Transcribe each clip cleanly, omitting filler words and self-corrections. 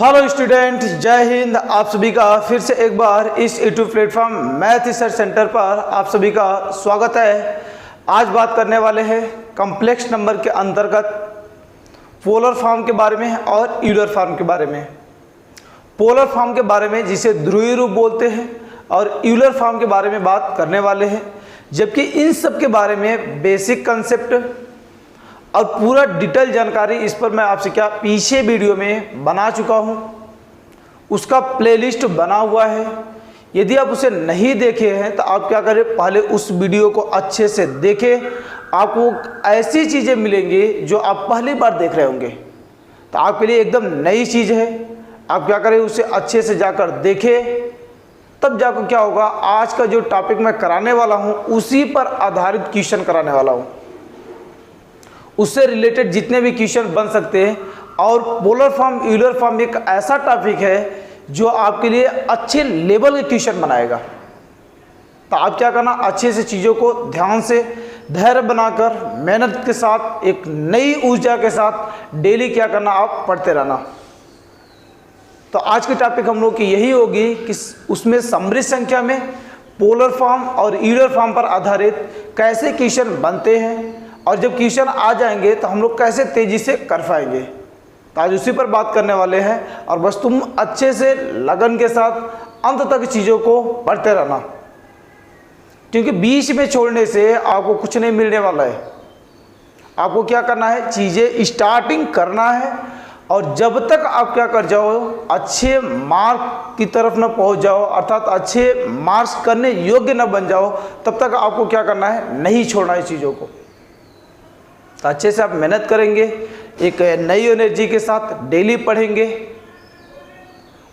Hello student, जय हिंद। आप सभी का फिर से एक बार इस YouTube platform math research centre पर आप सभी का स्वागत है। आज बात करने वाले हैं कॉम्प्लेक्स नंबर के अंतर्गत पोलर फॉर्म के बारे में और यूलर फॉर्म के बारे में। पोलर फॉर्म के बारे में जिसे ध्रुवीय रूप बोलते हैं और यूलर फॉर्म के बारे में बात करने वाले हैं, जबकि इन सब के बारे में बेसिक कंसेप्ट और पूरा डिटेल जानकारी इस पर मैं आपसे पीछे वीडियो में बना चुका हूं। उसका प्लेलिस्ट बना हुआ है। यदि आप उसे नहीं देखे हैं तो आप क्या करें, पहले उस वीडियो को अच्छे से देखें। आपको ऐसी चीज़ें मिलेंगी जो आप पहली बार देख रहे होंगे, तो आपके लिए एकदम नई चीज़ है। आप क्या करें, उसे अच्छे से जाकर देखें, तब जाकर क्या होगा, आज का जो टॉपिक मैं कराने वाला हूँ उसी पर आधारित क्वेश्चन कराने वाला हूँ। उससे रिलेटेड जितने भी क्वेश्चन बन सकते हैं। और पोलर फॉर्म यूलर फॉर्म एक ऐसा टॉपिक है जो आपके लिए अच्छे लेवल के क्वेश्चन बनाएगा। तो आप क्या करना, अच्छे से चीज़ों को ध्यान से धैर्य बनाकर मेहनत के साथ एक नई ऊर्जा के साथ डेली क्या करना, आप पढ़ते रहना। तो आज की टॉपिक हम लोग की यही होगी कि उसमें समृद्ध संख्या में पोलर फॉर्म और यूलर फॉर्म पर आधारित कैसे क्वेश्चन बनते हैं और जब क्वेश्चन आ जाएंगे तो हम लोग कैसे तेजी से कर पाएंगे। तो आज उसी पर बात करने वाले हैं। और बस तुम अच्छे से लगन के साथ अंत तक चीज़ों को पढ़ते रहना, क्योंकि बीच में छोड़ने से आपको कुछ नहीं मिलने वाला है। आपको क्या करना है, चीज़ें स्टार्टिंग करना है, और जब तक आप क्या कर जाओ, अच्छे मार्क की तरफ न पहुंच जाओ, अर्थात अच्छे मार्क्स करने योग्य न बन जाओ, तब तक आपको क्या करना है, नहीं छोड़ना है चीज़ों को। तो अच्छे से आप मेहनत करेंगे, एक नई एनर्जी के साथ डेली पढ़ेंगे,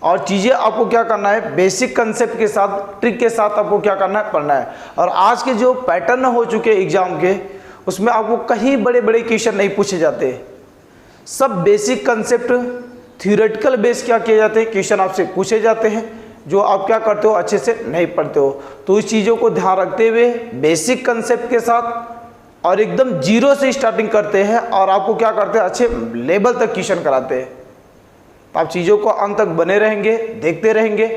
और चीज़ें आपको क्या करना है, बेसिक कंसेप्ट के साथ, ट्रिक के साथ आपको क्या करना है, पढ़ना है। और आज के जो पैटर्न हो चुके एग्जाम के, उसमें आपको कहीं बड़े बड़े क्वेश्चन नहीं पूछे जाते। सब बेसिक कंसेप्ट थ्योरेटिकल बेस क्या किए जाते हैं, क्वेश्चन आपसे पूछे जाते हैं, जो आप क्या करते हो, अच्छे से नहीं पढ़ते हो। तो इस चीज़ों को ध्यान रखते हुए बेसिक कंसेप्ट के साथ और एकदम जीरो से स्टार्टिंग करते हैं, और आपको क्या करते हैं, अच्छे लेवल तक क्वेश्चन कराते हैं। तो आप चीज़ों को अंत तक बने रहेंगे, देखते रहेंगे।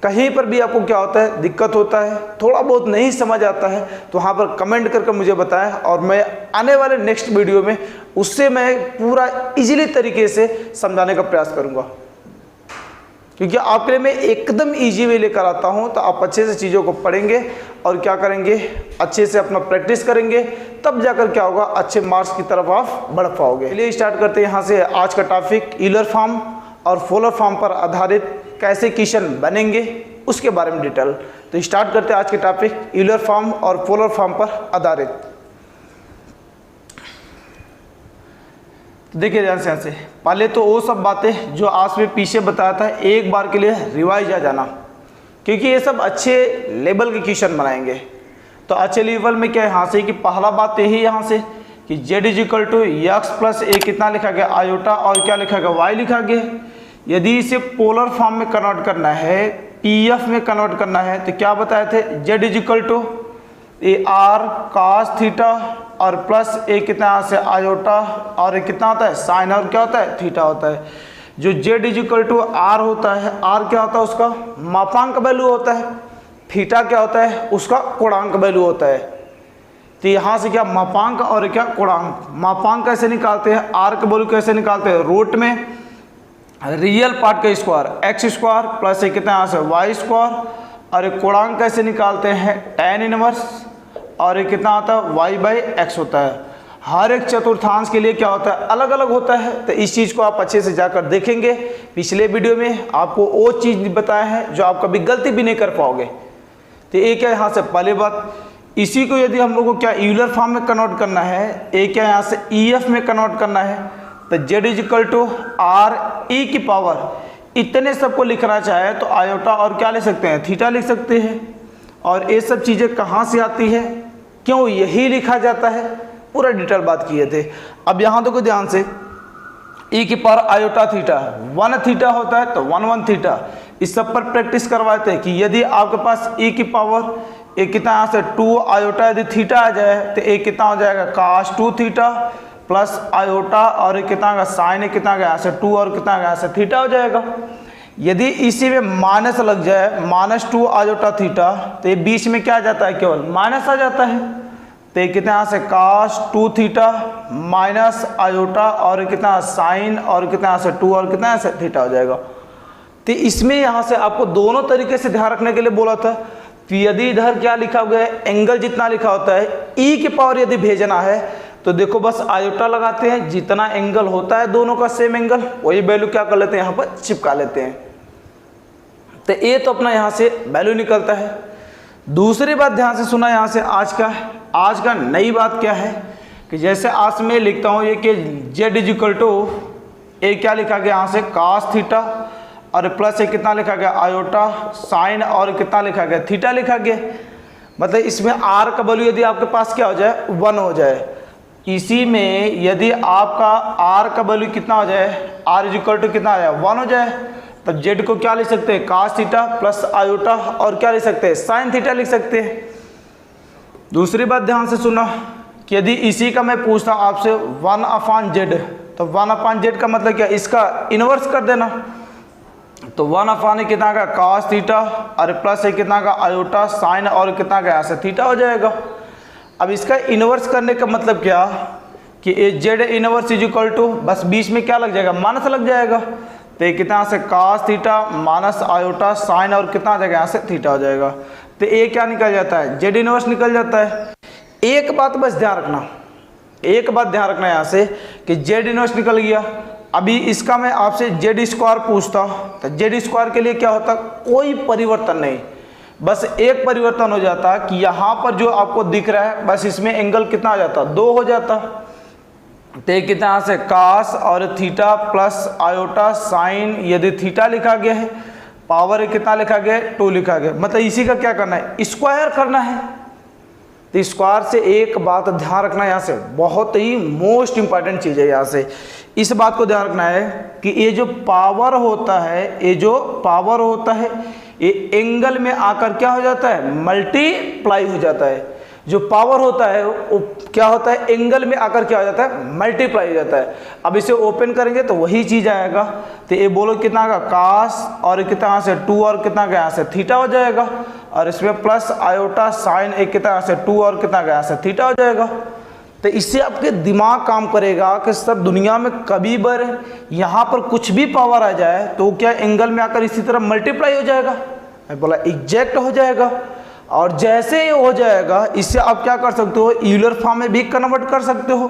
कहीं पर भी आपको क्या होता है, दिक्कत होता है, थोड़ा बहुत नहीं समझ आता है, तो वहाँ पर कमेंट करके मुझे बताएं, और मैं आने वाले नेक्स्ट वीडियो में उससे मैं पूरा इजीली तरीके से समझाने का प्रयास करूँगा, क्योंकि आपके लिए मैं एकदम इजी वे लेकर आता हूँ। तो आप अच्छे से चीज़ों को पढ़ेंगे और क्या करेंगे, अच्छे से अपना प्रैक्टिस करेंगे, तब जाकर क्या होगा, अच्छे मार्क्स की तरफ आप बढ़ पाओगे। चलिए स्टार्ट करते हैं यहाँ से आज का टॉपिक, यूलर फॉर्म और पोलर फॉर्म पर आधारित कैसे क्वेश्चन बनेंगे उसके बारे में डिटेल। तो स्टार्ट करते हैं आज के टॉपिक, यूलर फॉर्म और पोलर फॉर्म पर आधारित। तो देखिए ध्यान से, यहाँ से पहले तो वो सब बातें जो आज में पीछे बताया था, एक बार के लिए रिवाइज आ जाना, क्योंकि ये सब अच्छे लेवल के क्वेश्चन बनाएंगे। तो अच्छे लेवल में क्या है, यहाँ से कि पहला बात यही यहाँ से कि z equal to x plus a कितना लिखा गया, आयोटा, और क्या लिखा गया, y लिखा गया। यदि इसे पोलर फॉर्म में कन्वर्ट करना है, pf में कन्वर्ट करना है, तो क्या बताए थे, z equal to a r cos theta और प्लस ए कितना यहाँ से आयोटा, और कितना होता है, साइन, और क्या होता है, थीटा होता है। जो z इक्वल टू आर होता है, आर क्या होता है, उसका मापांक वैल्यू होता है, थीटा क्या होता है, उसका कोणांक वैल्यू होता है। तो यहाँ से क्या मापांक और क्या कोणांक, मापांक कैसे निकालते हैं, आर का वैल्यू कैसे निकालते हैं, रूट में रियल पार्ट का स्क्वायर एक्स स्क्वायर प्लस कितना यहाँ से वाई स्क्वायर, और एक कोणांक कैसे निकालते हैं, tan इनवर्स, और एक कितना होता है, y बाई एक्स होता है। हर एक चतुर्थांश के लिए क्या होता है, अलग अलग होता है। तो इस चीज़ को आप अच्छे से जाकर देखेंगे। पिछले वीडियो में आपको वो चीज़ बताया है जो आप कभी गलती भी नहीं कर पाओगे। तो एक है यहाँ से पहले बात, इसी को यदि हम लोग को क्या यूलर फॉर्म में कन्वर्ट करना है, एक है यहाँ से EF में कन्वर्ट करना है, तो z equal to r e की पावर इतने सबको लिखना चाहे तो आयोटा और क्या लिख सकते हैं, थीटा लिख सकते हैं। और ये सब चीज़ें कहाँ से आती है, क्यों यही लिखा जाता है, पूरा डिटेल बात किए थे। अब यहाँ देखो ध्यान से, ई की पावर आयोटा थीटा, 1 थीटा होता है तो 1 थीटा। इस सब पर प्रैक्टिस करवाते हैं कि यदि आपके पास ई की पावर एक कितना यहाँ से 2 आयोटा यदि थीटा आ जाए तो एक कितना हो जाएगा, काश 2 थीटा प्लस आयोटा और कितना का साइन कितना का यहाँ से 2 और कितना का यहाँ से थीटा हो जाएगा। यदि इसी में माइनस लग जाए -2 आयोटा थीटा तो ये बीच में क्या आ जाता है, केवल माइनस आ जाता है। तो ये कितना यहाँ से cos 2 थीटा माइनस आयोटा और कितना साइन और कितना यहाँ से 2 और कितना यहाँ से थीटा हो जाएगा। तो इसमें यहाँ से आपको दोनों तरीके से ध्यान रखने के लिए बोला था कि यदि इधर क्या लिखा हुआ है, एंगल जितना लिखा होता है ई की पावर यदि भेजना है तो देखो बस आयोटा लगाते हैं, जितना एंगल होता है दोनों का सेम एंगल वही वैल्यू क्या कर लेते हैं, यहाँ पर चिपका लेते हैं। तो ये तो अपना यहाँ से वैल्यू निकलता है। दूसरी बात ध्यान से सुना यहाँ से आज का नई बात क्या है कि जैसे आज में लिखता हूँ ये कि जेड इजिकल टू ए क्या लिखा गया यहाँ से cos थीटा और प्लस ये कितना लिखा गया आयोटा साइन और कितना लिखा गया थीटा लिखा गया। मतलब इसमें आर का वैल्यू यदि आपके पास क्या हो जाए 1 हो जाए, इसी में यदि आपका आर का वैल्यू कितना हो जाए, आर इजिकल टू कितना आ जाए 1 हो जाए, तब जेड को क्या लिख सकते हैं cos थीटा प्लस आयोटा और क्या लिख सकते हैं साइन थीटा लिख सकते हैं। दूसरी बात ध्यान से सुना कि यदि इसी का मैं पूछता हूँ आपसे 1/z तो 1/z का मतलब क्या, इसका इन्वर्स कर देना। तो 1/, कितना का cos थीटा और प्लस कितना का आयोटा साइन और कितना का यहाँ से थीटा हो जाएगा। अब इसका इन्वर्स करने का मतलब क्या कि ये जेड इन्वर्स इजिकल टू बस बीच में क्या लग जाएगा, माइनस लग जाएगा। तो ये कितना से cos theta minus iota sign और कितना आ जाएगा यहाँ से थीटा हो जाएगा। तो ये क्या निकल जाता है, जेड इनवर्स निकल जाता है। एक बात बस ध्यान रखना, एक बात ध्यान रखना यहाँ से कि जेड इनवर्स निकल गया। अभी इसका मैं आपसे जेड स्क्वायर पूछता तो जेड स्क्वायर के लिए क्या होता, कोई परिवर्तन नहीं, बस एक परिवर्तन हो जाता कि यहाँ पर जो आपको दिख रहा है बस इसमें एंगल कितना आ जाता 2 हो जाता। तो कितना यहाँ से cos और थीटा प्लस आयोटा साइन यदि थीटा लिखा गया है, पावर कितना लिखा गया है 2 लिखा गया, मतलब इसी का क्या करना है, स्क्वायर करना है। तो स्क्वायर से एक बात ध्यान रखना यहाँ से, बहुत ही मोस्ट इंपॉर्टेंट चीज़ है यहाँ से, इस बात को ध्यान रखना है कि ये जो पावर होता है, ये जो पावर होता है ये एंगल में आकर क्या हो जाता है, मल्टीप्लाई हो जाता है। जो पावर होता है वो क्या होता है, एंगल में आकर क्या हो जाता है, मल्टीप्लाई हो जाता है। अब इसे ओपन करेंगे तो वही चीज़ आएगा। तो ये बोलो कितना का cos और कितना यहाँ से 2 और कितना का यहाँ से थीटा हो जाएगा, और इसमें प्लस आयोटा साइन एक कितना यहाँ से 2 और कितना का यहाँ से थीटा हो जाएगा। तो इससे आपके दिमाग काम करेगा कि सर दुनिया में कभी बार यहाँ पर कुछ भी पावर आ जाए तो क्या एंगल में आकर इसी तरह मल्टीप्लाई हो जाएगा, मैं बोला एग्जैक्ट हो जाएगा। और जैसे ये हो जाएगा इससे आप क्या कर सकते हो, यूलर फॉर्म में भी कन्वर्ट कर सकते हो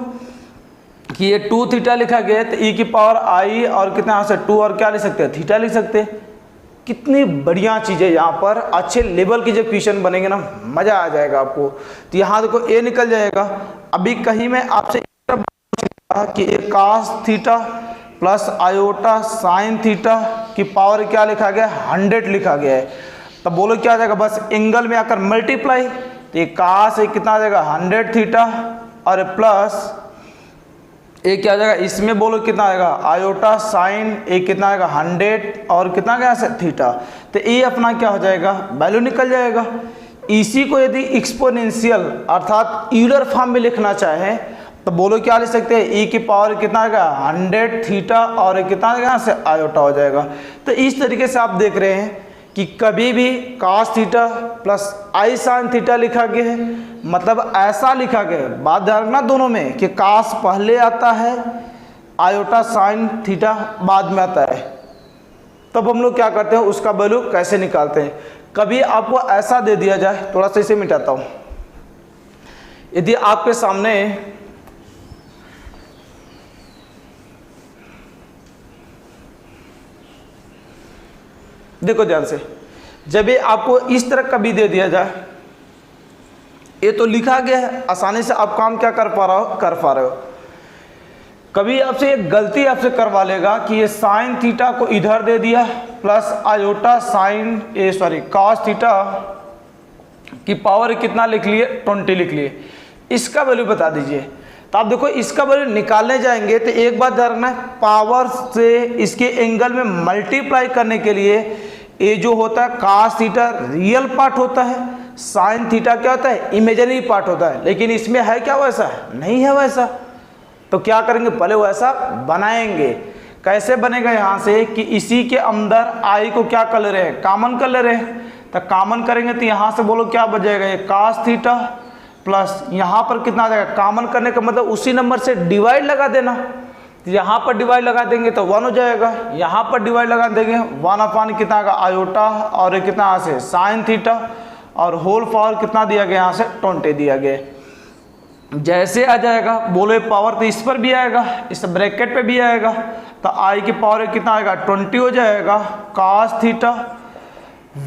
कि ये 2 थीटा लिखा गया है तो ई की पावर आई और कितना यहाँ से 2 और क्या लिख सकते हैं, थीटा लिख सकते हैं। कितनी बढ़िया चीज़ है, यहाँ पर अच्छे लेवल के जब क्वेश्चन बनेंगे ना मज़ा आ जाएगा आपको। तो यहाँ देखो ए निकल जाएगा। अभी कहीं मैं आपसे कि एक cos theta plus iota sine theta की पावर क्या लिखा गया, 100 लिखा गया है, तब बोलो क्या आ जाएगा, बस एंगल में आकर मल्टीप्लाई। तो ये cos एक कितना आ जाएगा 100 थीटा और प्लस एक क्या आ जाएगा, इसमें बोलो कितना आएगा आयोटा साइन एक कितना आएगा 100 और कितना क्या से थीटा। तो ये अपना क्या हो जाएगा, वैल्यू निकल जाएगा। इसी को यदि एक्सपोनेंशियल अर्थात यूलर फॉर्म में लिखना चाहें तो बोलो क्या लिख सकते हैं, ई की पावर कितना आएगा 100 थीटा और कितना यहाँ से आयोटा हो जाएगा। तो इस तरीके से आप देख रहे हैं कि कभी भी cos थीटा प्लस आई साइन थीटा लिखा गया है, मतलब ऐसा लिखा गया है, बात ध्यान रखना दोनों में कि cos पहले आता है, आयोटा साइन थीटा बाद में आता है। तब हम लोग क्या करते हैं, उसका वैल्यू कैसे निकालते हैं। कभी आपको ऐसा दे दिया जाए, थोड़ा सा इसे मिटाता हूँ, यदि आपके सामने देखो ध्यान से, जब ये आपको इस तरह कभी दे दिया जाए, ये तो लिखा गया है, आसानी से आप काम क्या कर पा रहे हो। कभी आपसे एक गलती आपसे करवा लेगा कि ये साइन थीटा को इधर दे दिया plus iota sign cos theta की पावर कितना लिख लिए 20 लिख लिए, इसका वैल्यू बता दीजिए। तो आप देखो इसका वैल्यू निकालने जाएंगे तो एक बात ध्यान रखना है, पावर से इसके एंगल में मल्टीप्लाई करने के लिए ये जो होता है cos थीटा रियल पार्ट होता है, साइन थीटा क्या होता है इमेजिनरी पार्ट होता है, लेकिन इसमें है क्या वैसा, नहीं है वैसा। तो क्या करेंगे, पहले वो ऐसा बनाएंगे। कैसे बनेगा, यहाँ से कि इसी के अंदर आई को क्या कर ले रहे हैं, कॉमन कर ले रहे हैं। तो कॉमन करेंगे तो यहाँ से बोलो क्या बच जाएगा, ये cos थीटा प्लस यहाँ पर कितना आ जाएगा, कॉमन करने का मतलब उसी नंबर से डिवाइड लगा देना। यहाँ पर डिवाइड लगा देंगे तो 1 हो जाएगा, यहाँ पर डिवाइड लगा देंगे 1 अपान कितना आएगा आयोटा, और कितना यहाँ से साइन थीटा, और होल पावर कितना दिया गया, यहाँ से 20 दिया गया। जैसे आ जाएगा बोले पावर तो इस पर भी आएगा, इस ब्रैकेट पे भी आएगा, तो आई की पावर कितना आएगा 20 हो जाएगा। cos थीटा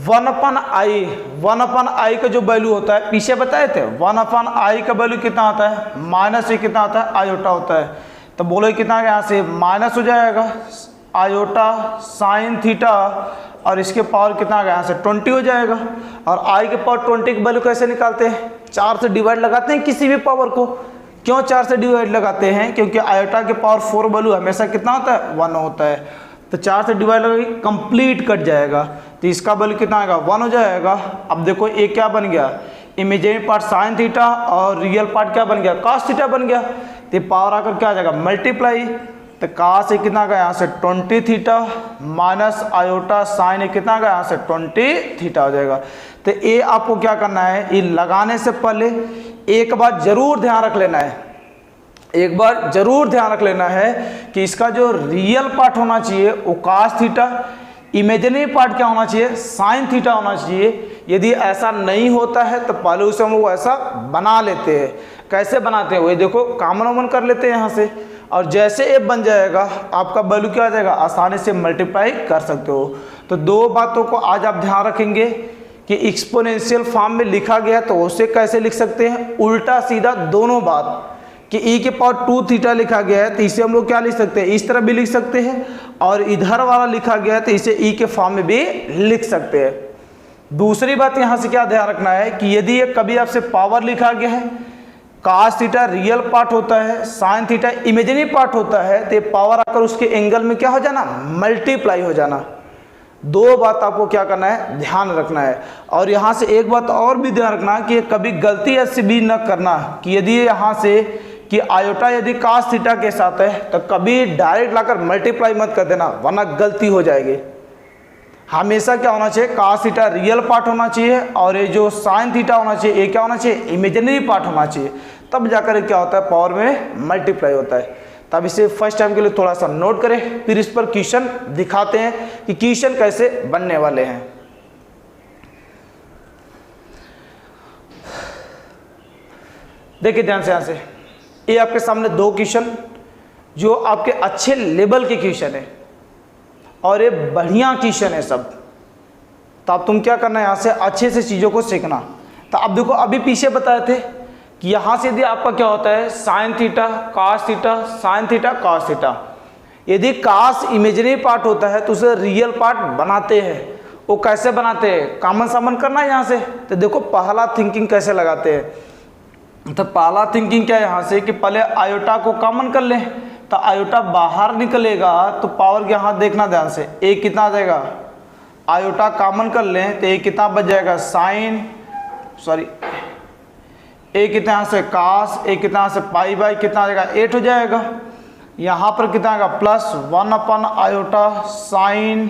1 अपन आई का जो वैल्यू होता है पीछे बताए थे, 1 अपन आई का वैल्यू कितना आता है, माइनस से कितना आता है आयोटा होता है। तो बोले कितना यहाँ से माइनस हो जाएगा आयोटा साइन थीटा, और इसके पावर कितना आ गया, यहाँ से 20 हो जाएगा। और आई के पावर 20 की वैल्यू कैसे निकालते हैं, 4 से डिवाइड लगाते हैं किसी भी पावर को। क्यों 4 से डिवाइड लगाते हैं, क्योंकि आयोटा के पावर 4 वैल्यू हमेशा कितना होता है 1 होता है। तो 4 से डिवाइड लगा कंप्लीट कट जाएगा, तो इसका वैल्यू कितना आएगा 1 हो जाएगा। अब देखो ये क्या बन गया, इमेजिनरी पार्ट साइन थीटा और रियल पार्ट क्या बन गया cos थीटा बन गया। तो पावर आकर क्या आ जाएगा मल्टीप्लाई, तो cos से कितना गया यहाँ से 20 थीटा माइनस आयोटा साइन कितना गया यहाँ से 20 थीटा हो जाएगा। तो ये आपको क्या करना है, ये लगाने से पहले एक बात जरूर ध्यान रख लेना है, एक बार जरूर ध्यान रख लेना है कि इसका जो रियल पार्ट होना चाहिए वो cos थीटा, इमेजिनरी पार्ट क्या होना चाहिए साइन थीटा होना चाहिए। यदि ऐसा नहीं होता है तो पहले उसे हम लोग ऐसा बना लेते हैं। कैसे बनाते हैं, वही देखो कॉमन वॉमन कर लेते हैं यहाँ से, और जैसे ये बन जाएगा आपका वैल्यू क्या आ जाएगा, आसानी से मल्टीप्लाई कर सकते हो। तो दो बातों को आज आप ध्यान रखेंगे कि एक्सपोनेंशियल फॉर्म में लिखा गया तो उसे कैसे लिख सकते हैं, उल्टा सीधा दोनों बात, कि e के पावर 2 थीटा लिखा गया है तो इसे हम लोग क्या लिख सकते हैं, इस तरह भी लिख सकते हैं, और इधर वाला लिखा गया है तो इसे e के फॉर्म में भी लिख सकते हैं। दूसरी बात यहाँ से क्या ध्यान रखना है कि यदि ये कभी आपसे पावर लिखा गया है, cos थीटा रियल पार्ट होता है, साइन थीटा इमेजिनरी पार्ट होता है, तो ये पावर आकर उसके एंगल में क्या हो जाना, मल्टीप्लाई हो जाना। दो बात आपको क्या करना है, ध्यान रखना है। और यहाँ से एक बात और भी ध्यान रखना कि कभी गलती ऐसे भी न करना कि यदि यहाँ से कि आयोटा यदि cos थीटा के साथ है तो कभी डायरेक्ट लाकर मल्टीप्लाई मत कर देना, वरना गलती हो जाएगी। हमेशा क्या होना चाहिए, cos थीटा रियल पार्ट होना चाहिए, और ये जो साइन थीटा होना चाहिए ये क्या होना चाहिए, इमेजिनरी पार्ट होना चाहिए। तब जाकर क्या होता है, पावर में मल्टीप्लाई होता है। तब इसे फर्स्ट टाइम के लिए थोड़ा सा नोट करें, फिर इस पर क्वेश्चन दिखाते हैं कि क्वेश्चन कैसे बनने वाले हैं। देखिए ध्यान से, यहाँ से ये आपके सामने दो क्वेश्चन जो आपके अच्छे लेवल के क्वेश्चन है, और ये बढ़िया क्वेश्चन है सब। तो अब तुम क्या करना है, यहाँ से अच्छे से चीज़ों को सीखना। तो अब देखो अभी पीछे बताए थे कि यहाँ से यदि आपका क्या होता है sine theta cos theta sine theta cos theta, यदि cos इमेजिनरी पार्ट होता है तो उसे रियल पार्ट बनाते हैं। वो कैसे बनाते हैं, कॉमन सामन करना है यहाँ से। तो देखो पहला थिंकिंग कैसे लगाते हैं, तो पहला थिंकिंग क्या है यहाँ से कि पहले आयोटा को कॉमन कर लें, तो आयोटा बाहर निकलेगा तो पावर यहाँ देखना ध्यान से, एक कितना आ जाएगा, आयोटा कॉमन कर लें तो एक कितना बच जाएगा साइन, सॉरी एक कितना यहाँ से cos, एक कितना यहाँ से पाई बाई कितना आ जाएगा 8 हो जाएगा। यहाँ पर कितना आएगा plus 1 upon iota sine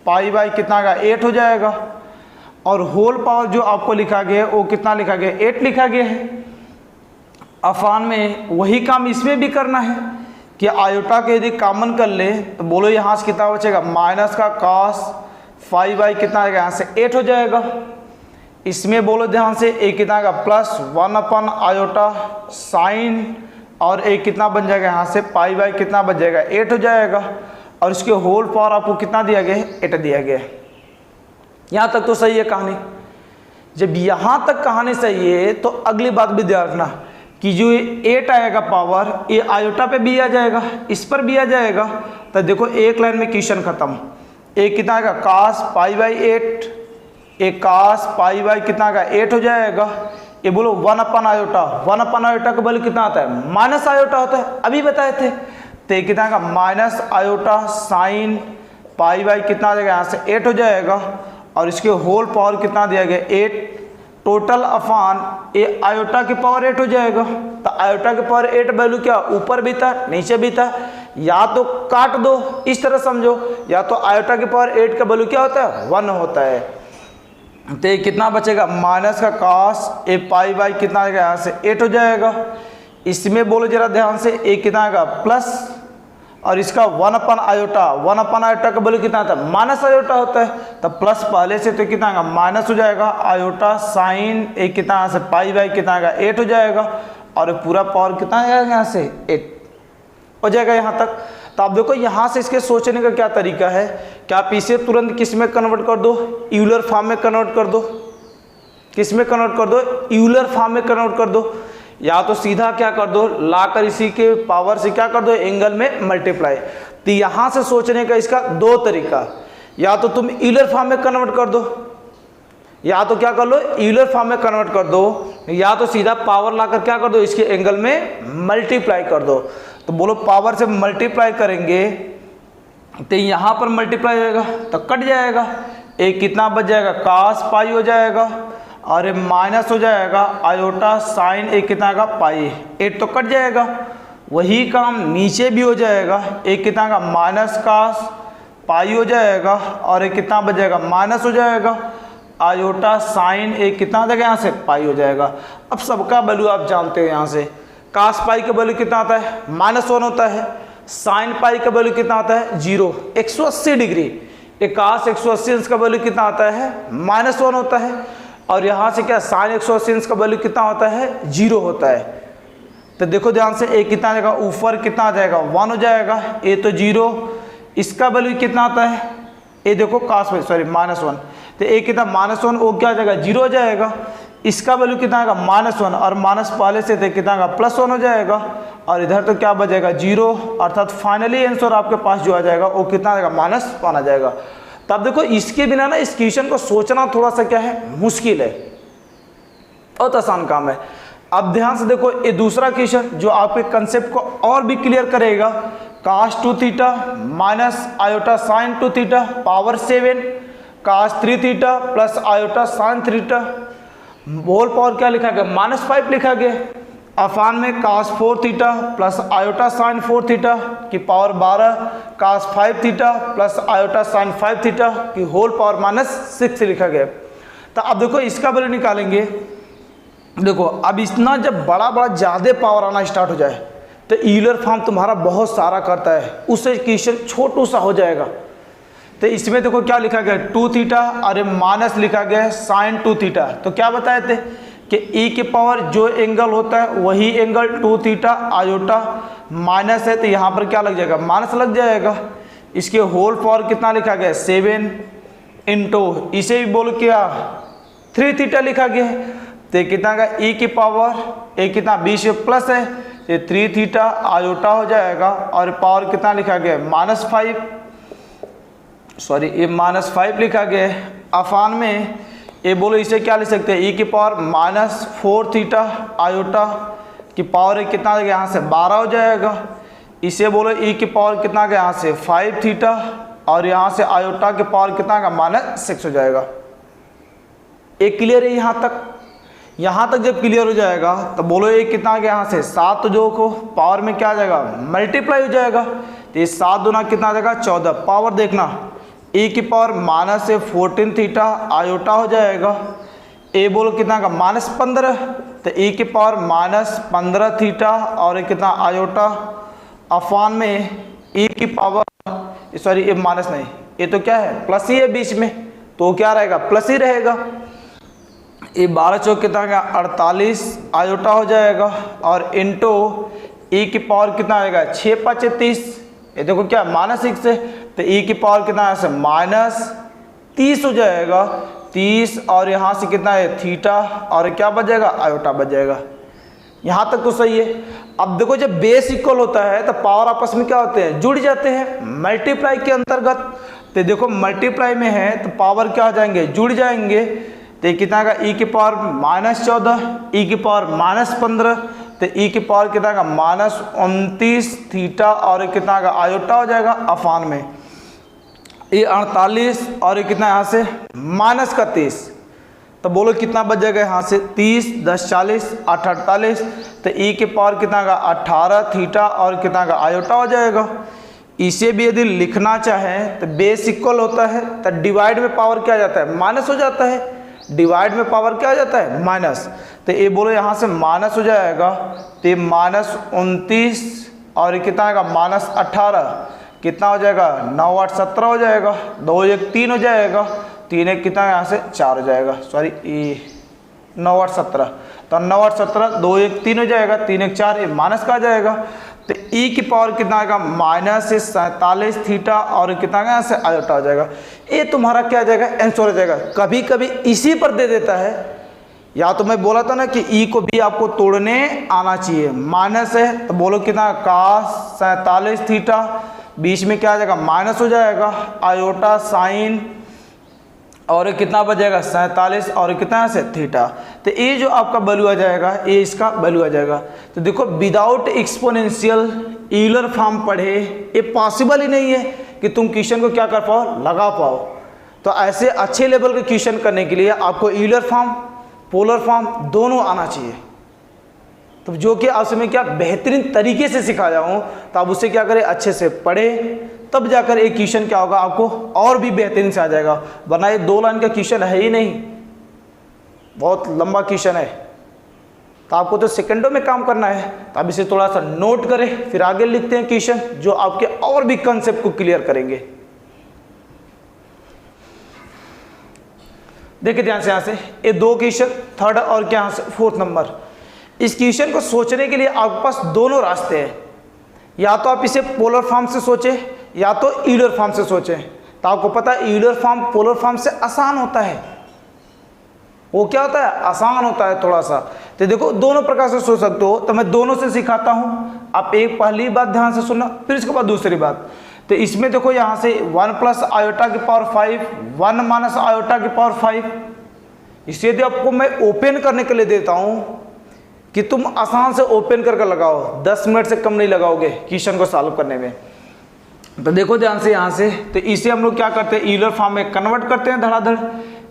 pi by कितना आएगा 8 हो जाएगा। और होल पावर जो आपको लिखा गया है वो कितना लिखा गया है 8 लिखा गया है। अफान में वही काम इसमें भी करना है कि आयोटा के यदि कॉमन कर ले तो बोलो यहाँ से कितना बचेगा माइनस का cos 5 बाई कितना आएगा यहाँ से 8 हो जाएगा। इसमें बोलो ध्यान से एक कितना आएगा प्लस 1 अपन आयोटा साइन, और एक कितना बन जाएगा यहाँ से पाई बाई कितना बन जाएगा 8 हो जाएगा। और इसके होल पावर आपको कितना दिया गया है 8 दिया गया है। यहाँ तक तो सही है कहानी। जब यहाँ तक कहानी सही है तो अगली बात भी ध्यान रखना कि जो 8 आएगा पावर ये आयोटा पे भी आ जाएगा, इस पर भी आ जाएगा। तो देखो एक लाइन में क्वेश्चन खत्म। एक कितना आएगा cos पाई बाई 8, एक cos पाई बाई कितना आएगा 8 हो जाएगा। ये बोलो 1 अपन आयोटा, 1 अपन आयोटा का वैल्यू कितना आता है माइनस आयोटा होता है, अभी बताए थे। तो ये कितना आएगा minus iota sine pi by कितना आ जाएगा यहाँ से 8 हो जाएगा। और इसके होल पावर कितना दिया गया 8, टोटल अफान ए आयोटा की पावर 8 हो जाएगा। तो आयोटा की पावर 8 वैल्यू क्या ऊपर भी था नीचे भी था, या तो काट दो इस तरह समझो, या तो आयोटा की पावर 8 का वैल्यू क्या होता है 1 होता है। तो ये कितना बचेगा माइनस का कॉस ए पाई बाई कितना आएगा यहाँ से 8 हो जाएगा। इसमें बोलो जरा ध्यान से ए कितना आएगा प्लस, और इसका 1 अपन आयोटा, 1 अपन आयोटा का वैल्यू कितना आता है माइनस आयोटा होता है, तब प्लस पहले से तो कितना आएगा माइनस हो जाएगा, आयोटा साइन ए कितना यहाँ से पाई बाई कितना आएगा 8 हो जाएगा, और पूरा पावर कितना आएगा यहाँ से 8 हो जाएगा यहाँ तक। तो आप देखो यहाँ से इसके सोचने का क्या तरीका है, क्या आप इसे तुरंत किस में कन्वर्ट कर दो, यूलर फॉर्म में कन्वर्ट कर दो, किस में कन्वर्ट कर दो यूलर फॉर्म में कन्वर्ट कर दो, या तो सीधा क्या कर दो लाकर इसी के पावर से क्या कर दो एंगल में मल्टीप्लाई। तो यहाँ से सोचने का इसका दो तरीका, या तो तुम यूलर फॉर्म में कन्वर्ट कर दो, या तो क्या कर लो यूलर फॉर्म में कन्वर्ट कर दो, या तो सीधा पावर लाकर क्या कर दो इसके एंगल में मल्टीप्लाई कर दो। तो बोलो पावर से मल्टीप्लाई करेंगे तो यहाँ पर मल्टीप्लाई होगा तो कट जाएगा, एक कितना बच जाएगा cos पाई हो जाएगा, और माइनस हो जाएगा आयोटा साइन एक कितना का पाई 8 तो कट जाएगा। वही काम नीचे भी हो जाएगा, एक कितना का माइनस cos पाई हो जाएगा, और एक कितना बच जाएगा माइनस हो जाएगा आयोटा साइन एक कितना देगा यहाँ से पाई हो जाएगा। अब सबका वैल्यू आप जानते हो, यहाँ से cos पाई का वैल्यू कितना आता है -1 होता है, साइन पाई का वैल्यू कितना आता है 0 180 डिग्री, एक cos 180 का वैल्यू कितना आता है -1 होता है, और यहाँ से क्या साइन 180 का वैल्यू कितना होता है 0 होता है। तो देखो ध्यान से एक कितना आ जाएगा ऊपर कितना आ जाएगा 1 हो जाएगा, ये तो 0, इसका वैल्यू कितना आता है ये देखो cos -1, तो एक कितना -1 वो क्या आ जाएगा 0 हो जाएगा, इसका वैल्यू कितना आएगा -1, और माइनस पहले से थे कितना आएगा +1 हो जाएगा, और इधर तो क्या बचेगा 0, अर्थात फाइनली आंसर आपके पास जो आ जाएगा वो कितना आएगा -1 आ जाएगा। तब देखो इसके बिना ना इस क्वेश्चन को सोचना थोड़ा सा क्या है मुश्किल है, बहुत आसान काम है। अब ध्यान से देखो ये दूसरा क्वेश्चन जो आपके कंसेप्ट को और भी क्लियर करेगा, cos 2 theta minus iota sine 2 theta power 7 cos 3 theta plus iota sine 3 theta, whole power क्या लिखा गया -5 लिखा गया, अफान में cos 4 theta plus iota sine 4 theta की power 12 cos 5 theta plus iota sine 5 theta की होल पावर -6 लिखा गया। तो अब देखो इसका वैल्यू निकालेंगे। देखो अब इतना जब बड़ा बड़ा ज़्यादा पावर आना स्टार्ट हो जाए तो यूलर फॉर्म तुम्हारा बहुत सारा करता है, उससे क्वेश्चन छोटू सा हो जाएगा। तो इसमें देखो क्या लिखा गया 2 थीटा, अरे माइनस लिखा गया साइन 2 थीटा, तो क्या बताए थे कि ई की पावर जो एंगल होता है वही एंगल 2 थीटा आयोटा माइनस है, तो यहाँ पर क्या लग जाएगा माइनस लग जाएगा। इसके होल पावर कितना लिखा गया 7 इंटू इसे भी बोल क्या 3 थीटा लिखा गया है, तो कितना का ई की पावर एक कितना 20 प्लस है, ये 3 थीटा आयोटा हो जाएगा, और पावर कितना लिखा गया -5, सॉरी ये -5 लिखा गया है। अफान में ये बोलो इसे क्या लिख सकते हैं ई की पावर -4 थीटा आयोटा की पावर कितना गया यहाँ से 12 हो जाएगा, इसे बोलो ई की पावर कितना गया यहाँ से 5 थीटा, और यहाँ से आयोटा की पावर कितना का -6 हो जाएगा। एक क्लियर है यहाँ तक? यहाँ तक जब क्लियर हो जाएगा तो बोलो ये कितना गया यहाँ से 7 जो को पावर में क्या आ जाएगा मल्टीप्लाई हो जाएगा, तो ये 7 दूना कितना आ जाएगा 14, पावर देखना ई की पावर -14 थीटा आयोटा हो जाएगा, ए बोलो कितना का -15, तो ई की पावर -15 थीटा और कितना आयोटा, अफान में ई की पावर सॉरी ये माइनस नहीं ये तो क्या है प्लस ही है बीच में, तो क्या रहेगा प्लस ही रहेगा। ये 12 चौक कितना का 48 आयोटा हो जाएगा, और इंटू ई की पावर कितना आएगा 6 5 30, ये देखो क्या -6 है, तो ई की पावर कितना है -30 हो जाएगा 30, और यहाँ से कितना है थीटा और क्या बच जाएगा आयोटा बच जाएगा। यहाँ तक तो सही है। अब देखो जब बेस इक्वल होता है तो पावर आपस में क्या होते हैं जुड़ जाते हैं मल्टीप्लाई के अंतर्गत, तो देखो मल्टीप्लाई में है तो पावर क्या हो जाएंगे जुड़ जाएंगे, तो कितना का ई की पावर -14 ई की पावर -15, तो ई की पावर कितना का -29 थीटा और कितना का आयोटा हो जाएगा अफान में ये 48 और कितना यहाँ से -31, तो बोलो कितना बच जाएगा यहाँ से 30, 10 40, 8 48, तो ई के पावर कितना का 18 थीटा और कितना का आयोटा हो जाएगा। इसे भी यदि लिखना चाहें तो बेस इक्वल होता है, तो डिवाइड में पावर क्या आ जाता है, माइनस हो जाता है। डिवाइड में पावर क्या आ जाता है, माइनस। तो ये बोलो यहाँ से माइनस हो जाएगा, तो ये -29 और कितना आएगा -18, कितना हो जाएगा 9 8 17 हो जाएगा, 2 1 3 हो जाएगा, 3 1 कितना यहाँ से 4 हो जाएगा, सॉरी 9 8 17, तो 9 8 17 2 1 3 हो जाएगा, 3 1 4, ये माइनस का आ जाएगा। तो ई की पावर कितना आएगा -47 थीटा और कितना यहाँ से आयोटा हो जाएगा। ये तुम्हारा क्या आ जाएगा, आंसर हो जाएगा। कभी कभी इसी पर दे देता है, या तो मैं बोला था ना कि ई को भी आपको तोड़ने आना चाहिए। माइनस है तो बोलो कितना cos 47 थीटा, बीच में क्या आ जाएगा माइनस हो जाएगा, आयोटा साइन और कितना बचेगा 47 और कितना से थीटा। तो ये जो आपका वैल्यू आ जाएगा, ये इसका वैल्यू आ जाएगा। तो देखो विदाउट एक्सपोनेंशियल यूलर फॉर्म पढ़े ये पॉसिबल ही नहीं है कि तुम क्वेश्चन को क्या कर पाओ, लगा पाओ। तो ऐसे अच्छे लेवल के क्वेश्चन करने के लिए आपको यूलर फॉर्म, पोलर फॉर्म दोनों आना चाहिए। तो जो कि आपसे मैं क्या बेहतरीन तरीके से सिखा जाऊँ, तो आप उससे क्या करें, अच्छे से पढ़े, तब जाकर एक क्वेश्चन क्या होगा आपको और भी बेहतरीन से आ जाएगा। वरना ये 2 लाइन का क्वेश्चन है ही नहीं, बहुत लंबा क्वेश्चन है, तो आपको तो सेकंडों में काम करना है। तो आप इसे थोड़ा सा नोट करें, फिर आगे लिखते हैं क्वेश्चन जो आपके और भी कंसेप्ट को क्लियर करेंगे। देखिए ध्यान से, यहाँ से ये 2 क्वेश्चन, थर्ड और क्या यहाँ से 4th नंबर। इस क्वेश्चन को सोचने के लिए आपके पास दोनों रास्ते हैं, या तो आप इसे पोलर फॉर्म से सोचें या तो यूलर फॉर्म से सोचें। तो आपको पता है यूलर फॉर्म पोलर फॉर्म से आसान होता है, वो क्या होता है, आसान होता है थोड़ा सा। तो देखो दोनों प्रकार से सोच सकते हो, तो मैं दोनों से सिखाता हूँ। आप एक पहली बात ध्यान से सुनना, फिर इसके बाद दूसरी बात। तो इसमें देखो यहाँ से 1 + आयोटा की पावर 5, 1 - आयोटा की पावर 5। इसे यदि आपको मैं ओपन करने के लिए देता हूँ कि तुम आसान से ओपन करके लगाओ, 10 मिनट से कम नहीं लगाओगे क्वेश्चन को सॉल्व करने में। तो देखो ध्यान से यहाँ से, तो इसे हम लोग क्या करते हैं, यूलर फॉर्म में कन्वर्ट करते हैं धड़ाधड़।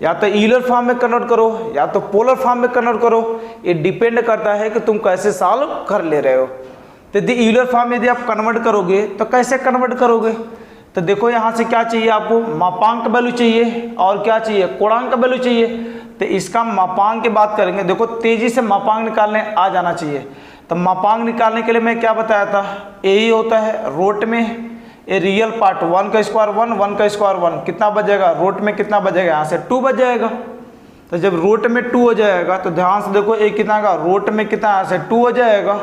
या तो यूलर फॉर्म में कन्वर्ट करो या तो पोलर फॉर्म में कन्वर्ट करो, ये डिपेंड करता है कि तुम कैसे सॉल्व कर ले रहे हो। तो यदि यूलर फॉर्म यदि आप कन्वर्ट करोगे तो कैसे कन्वर्ट करोगे, तो देखो यहाँ से क्या चाहिए आपको, मापांक वैल्यू चाहिए और क्या चाहिए, कोणांक वैल्यू चाहिए। तो इसका मापांक की बात करेंगे, देखो तेजी से मापांक निकालने आ जाना चाहिए। तो मापांक निकालने के लिए मैं क्या बताया था, यही होता है रूट में ए रियल पार्ट 1 का स्क्वायर 1, 1 का स्क्वायर 1, कितना बचेगा रूट में, कितना बचेगा यहाँ से 2 बच जाएगा। तो जब रूट में 2 हो जाएगा तो ध्यान से देखो एक कितना का रूट में कितना यहाँ से 2 हो जाएगा,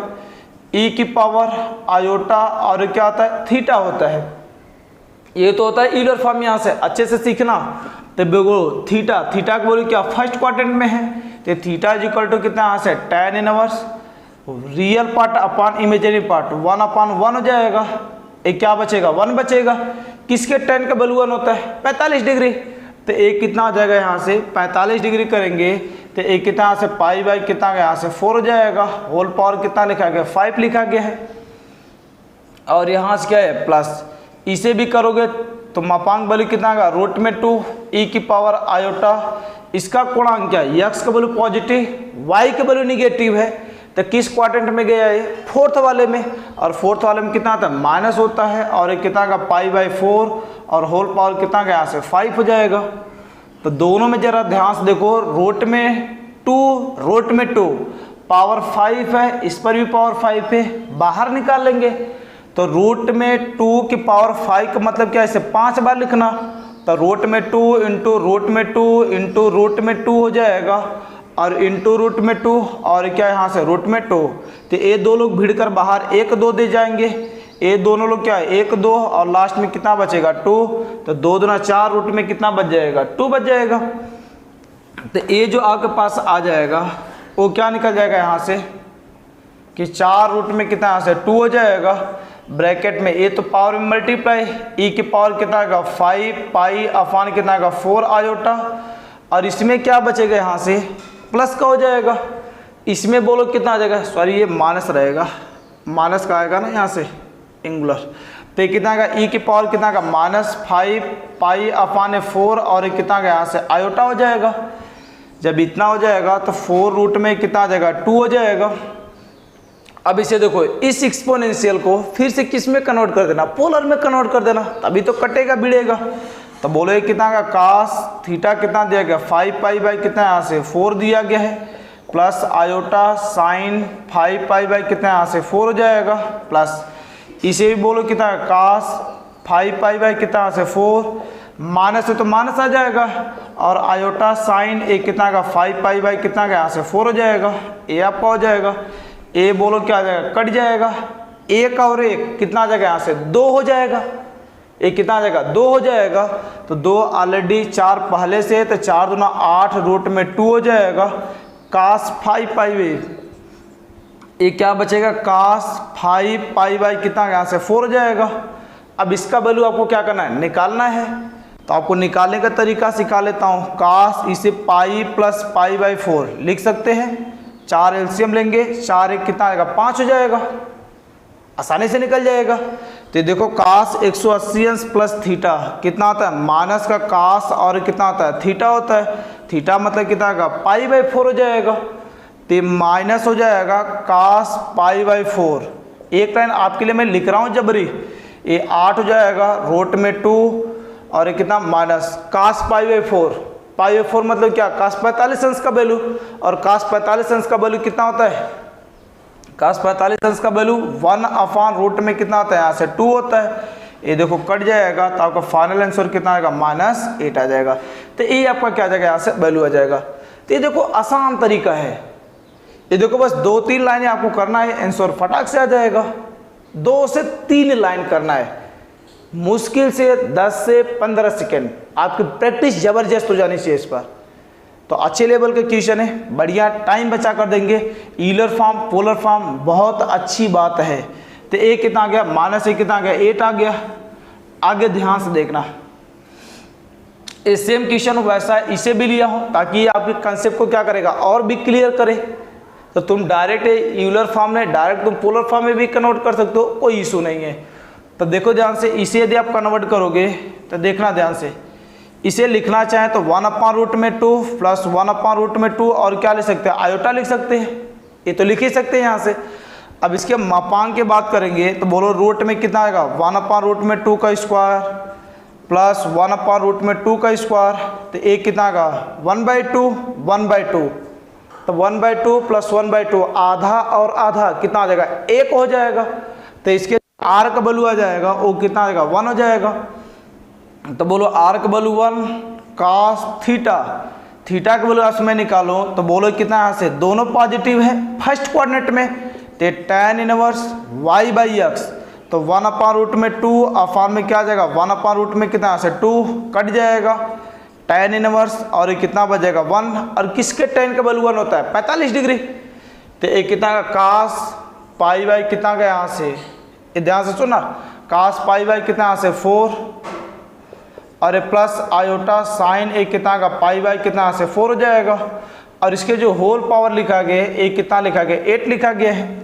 ई की पावर आयोटा और क्या होता है थीटा होता है। ये तो होता है यूलर फॉर्म, यहाँ से अच्छे से सीखना। तो देखो थीटा, थीटा का बोलो क्या फर्स्ट क्वाड्रेंट में है, तो थीटा इज इक्वल टू कितना यहाँ से tan inverse real part upon imaginary part 1/1 हो जाएगा। एक क्या बचेगा 1 बचेगा, किसके tan का वैल्यू 1 होता है 45 डिग्री। तो एक कितना हो जाएगा यहाँ से 45 डिग्री करेंगे तो एक कितना यहाँ से पाई बाई कितना यहाँ से 4 हो जाएगा, होल पावर कितना लिखा गया 5 लिखा गया है, और यहाँ से क्या है प्लस। इसे भी करोगे तो मापांक वैल्यू कितना का रूट में 2 ई की पावर आयोटा, इसका कोणांक क्या है एक्स का वैल्यू पॉजिटिव, वाई का वैल्यू निगेटिव है। तो किस क्वाड्रेंट में गया है, 4th वाले में, और 4th वाले में कितना आता है माइनस होता है, और एक कितना का π/4 और होल पावर कितना का यहाँ से 5 हो जाएगा। तो दोनों में जरा ध्यान से देखो, रूट में 2 पावर 5 है, इस पर भी पावर 5 है, बाहर निकाल लेंगे। तो रूट में 2 की पावर 5 का मतलब क्या है, इसे 5 बार लिखना। तो रूट में 2 इंटू रूट में 2 इंटू रूट में 2 हो जाएगा, और इंटू रूट में 2 और क्या यहाँ से रूट में 2। तो ये 2 लोग भिड़ कर बाहर 1 2 दे जाएंगे, ये दोनों लोग क्या है 1 2, और लास्ट में कितना बचेगा 2। तो 2 दूना 4, रूट में कितना बच जाएगा 2 बच जाएगा। तो ये जो आपके पास आ जाएगा वो क्या निकल जाएगा यहाँ से कि 4 रूट में कितना यहाँ से 2 हो जाएगा, ब्रैकेट में ये तो पावर में मल्टीप्लाई, ई की पावर कितना का 5 पाई अपान कितना का 4 आयोटा, और इसमें क्या बचेगा यहाँ से प्लस का हो जाएगा। इसमें बोलो कितना आ जाएगा, सॉरी ये माइनस रहेगा, माइनस का आएगा ना यहाँ से एंगुलर। तो कितना का ई की पावर कितना का -5 पाई अपान 4 और कितना का यहाँ से आयोटा हो जाएगा। जब इतना हो जाएगा तो 4 रूट में कितना आ जाएगा 2 हो जाएगा। अब इसे देखो, इस एक्सपोनेंशियल को फिर से किस में कन्वर्ट कर देना, पोलर में कन्वर्ट कर देना, तभी तो कटेगा भिड़ेगा। तो बोलो ये कितना का कास थीटा कितना दिया गया 5 पाई बाई कितना यहाँ से 4 दिया गया है, plus iota sine 5 pi by कितना यहाँ से 4 हो जाएगा, प्लस इसे भी बोलो कितना कास 5 पाई बाई कितना यहाँ से 4, माइनस है तो माइनस आ जाएगा, और आयोटा साइन ए कितना का 5 पाई बाई कितना का यहाँ से 4 हो जाएगा। ए आपका हो जाएगा, ए बोलो क्या आ जाएगा कट जाएगा, एक और एक कितना आ जाएगा यहाँ से 2 हो जाएगा, एक कितना आ जाएगा 2 हो जाएगा। तो 2 ऑलरेडी 4 पहले से है तो 4 दूना 8 रूट में 2 हो जाएगा, कास 5 पाई बाई ये क्या बचेगा कास 5 पाई बाई कितना यहाँ से 4 हो जाएगा। अब इसका वैल्यू आपको क्या करना है निकालना है, तो आपको निकालने का तरीका सिखा लेता हूँ। कास इसे पाई प्लस पाई बाई 4 लिख सकते हैं, 4 एलसीएम लेंगे, 4 एक कितना आएगा 5 हो जाएगा, आसानी से निकल जाएगा। तो देखो कास 180 अंश प्लस थीटा कितना होता है माइनस का कास और कितना होता है थीटा होता है, थीटा मतलब कितना आएगा पाई बाई 4 हो जाएगा, तो माइनस हो जाएगा कास पाई बाई 4। एक लाइन आपके लिए मैं लिख रहा हूँ जबरी, ये 8 हो जाएगा रूट में 2 और ये कितना minus cos pi by 4, pi by 4 मतलब क्या कास 45 अंश का वैल्यू, और कास 45 अंश का वैल्यू कितना होता है कास 45 अंश का वैल्यू 1 अपान रूट में कितना होता है यहाँ से 2 होता है। ये देखो कट जाएगा तो आपका फाइनल आंसर कितना आएगा -8 आ जाएगा। तो ये आपका क्या आ जाएगा यहाँ से वैल्यू आ जाएगा। तो ये देखो आसान तरीका है, ये देखो बस 2-3 लाइनें आपको करना है, आंसर फटाक से आ जाएगा। 2 से 3 लाइन करना है, मुश्किल से 10 से 15 सेकेंड, आपकी प्रैक्टिस जबरदस्त हो जानी चाहिए इस पर। तो अच्छे लेवल के क्वेश्चन है, बढ़िया टाइम बचा कर देंगे। ईलर फॉर्म पोलर फॉर्म बहुत अच्छी बात है। तो ए कितना आ गया -1 कितना आ गया 8 आ गया। आगे ध्यान से देखना, ये सेम क्वेश्चन वैसा इसे भी लिया हो ताकि आपके कंसेप्ट को क्या करेगा और भी क्लियर करे। तो तुम डायरेक्ट यूलर फॉर्म में डायरेक्ट तुम पोलर फॉर्म में भी कन्वर्ट कर सकते हो, कोई इशू नहीं है। तो देखो ध्यान से, इसे यदि आप कन्वर्ट करोगे तो देखना ध्यान से, इसे लिखना चाहे तो 1/√2 प्लस 1/√2 और क्या लिख सकते हैं आयोटा लिख सकते हैं, ये तो लिख ही सकते हैं यहाँ से। अब इसके मापांक की बात करेंगे तो बोलो रूट में कितना आएगा 1/√2 का स्क्वायर प्लस 1/√2 का स्क्वायर, तो एक कितना आएगा 1/2 तो 1/2 प्लस 1/2 आधा और आधा कितना आ जाएगा 1 हो जाएगा। तो इसके आर का वैल्यू आ जाएगा वो कितना आएगा 1 हो जाएगा। तो बोलो आर का वैल्यू 1 cos थीटा, थीटा का वैल्यू इसमें निकालो तो बोलो कितना यहाँ से दोनों पॉजिटिव है फर्स्ट कोऑर्डिनेट में, तो tan इनवर्स y/x तो 1/√2 अपान में क्या आ जाएगा 1/√ में कितना यहाँ से 2 कट जाएगा tan इनवर्स और ये कितना बचेगा 1, और किसके tan का वैल्यू 1 होता है 45 डिग्री। तो एक कितना का cos पाई बाई कितना का यहाँ से, ये ध्यान से सुनना, cos पाई बाई कितना यहाँ से 4 और प्लस आयोटा साइन एक कितना का पाई बाई कितना यहाँ से 4 हो जाएगा। और इसके जो होल पावर लिखा गया है एक कितना लिखा गया 8 लिखा गया है।